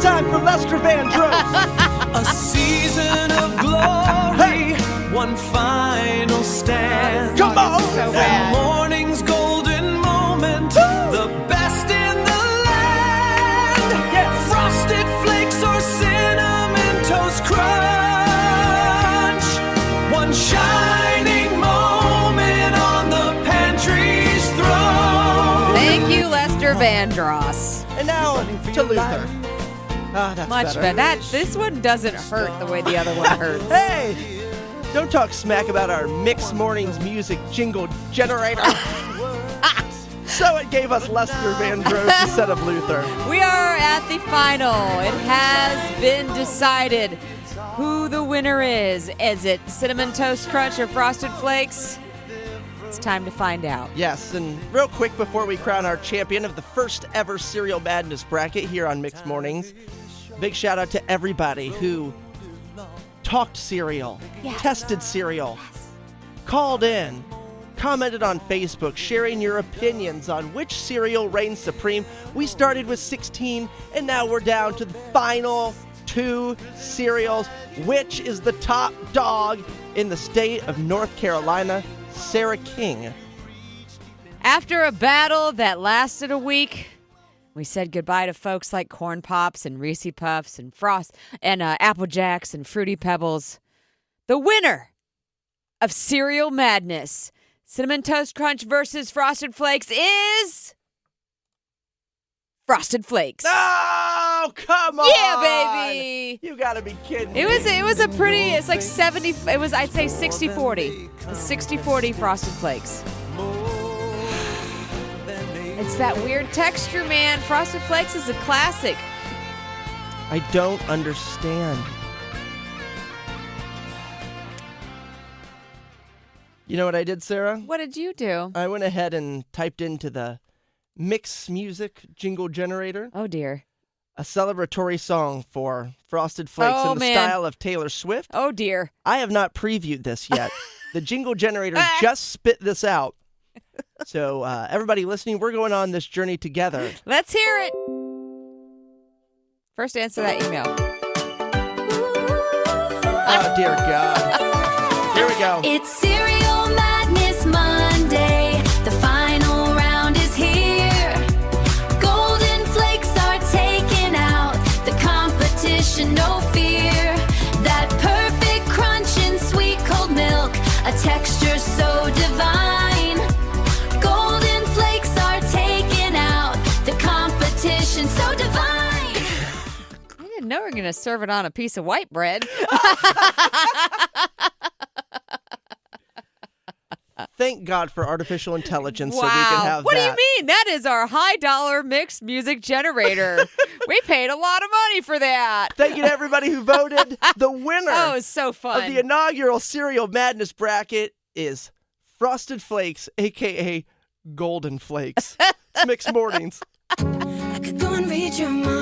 time for Lester Vandross. A season of glory, one final stand. Come on! So That bad. morning's golden moment, the best in the land. Yes. Frosted Flakes or Cinnamon Toast Crunch. One shining moment on the pantry's throne. Thank you, Lester Vandross. And now to Luther. Ah, that's Much better. This one doesn't hurt the way the other one hurts. Hey! Don't talk smack about our Mixed Mornings music jingle generator. So it gave us Lester Vandross instead of Luther. We are at the final. It has been decided who the winner is. Is it Cinnamon Toast Crunch or Frosted Flakes? It's time to find out. Yes, and real quick before we crown our champion of the first ever Cereal Madness bracket here on Mixed Mornings, big shout out to everybody who talked cereal, tested cereal, called in, commented on Facebook, sharing your opinions on which cereal reigns supreme. We started with 16, and now we're down to the final 2 cereals. Which is the top dog in the state of North Carolina? Sarah King. After a battle that lasted a week, we said goodbye to folks like Corn Pops and Reese Puffs and Frost and Apple Jacks and Fruity Pebbles. The winner of Cereal Madness, Cinnamon Toast Crunch versus Frosted Flakes, is Frosted Flakes. Oh, come on! Yeah, baby. You gotta be kidding me. It was a pretty, it's like 70, it was, I'd say 60-40. 60-40 Frosted Flakes. It's that weird texture, man. Frosted Flakes is a classic. I don't understand. You know what I did, Sarah? What did you do? I went ahead and typed into the Mix Music jingle generator Oh, dear. a celebratory song for Frosted Flakes Oh, in the man. style of Taylor Swift. Oh, dear. I have not previewed this yet. The jingle generator just spit this out. So everybody listening, we're going on this journey together. Let's hear it. First, answer that email. Oh, dear God. Here we go. It's Cereal Madness Monday. The final round is here. Golden Flakes are taking out the competition, no fear. That perfect crunch in sweet cold milk, a texture so divine. Golden Flakes are taking out the competition, so divine. I didn't know we were going to serve it on a piece of white bread. Thank God for artificial intelligence Wow. so we can have What that. do you mean? That is our high-dollar mixed music generator. We paid a lot of money for that. Thank you to everybody who voted. The winner Oh, it was so fun. of the inaugural Cereal Madness bracket is Frosted Flakes, a.k.a. Golden Flakes. It's Mixed Mornings. I could go and read your mind.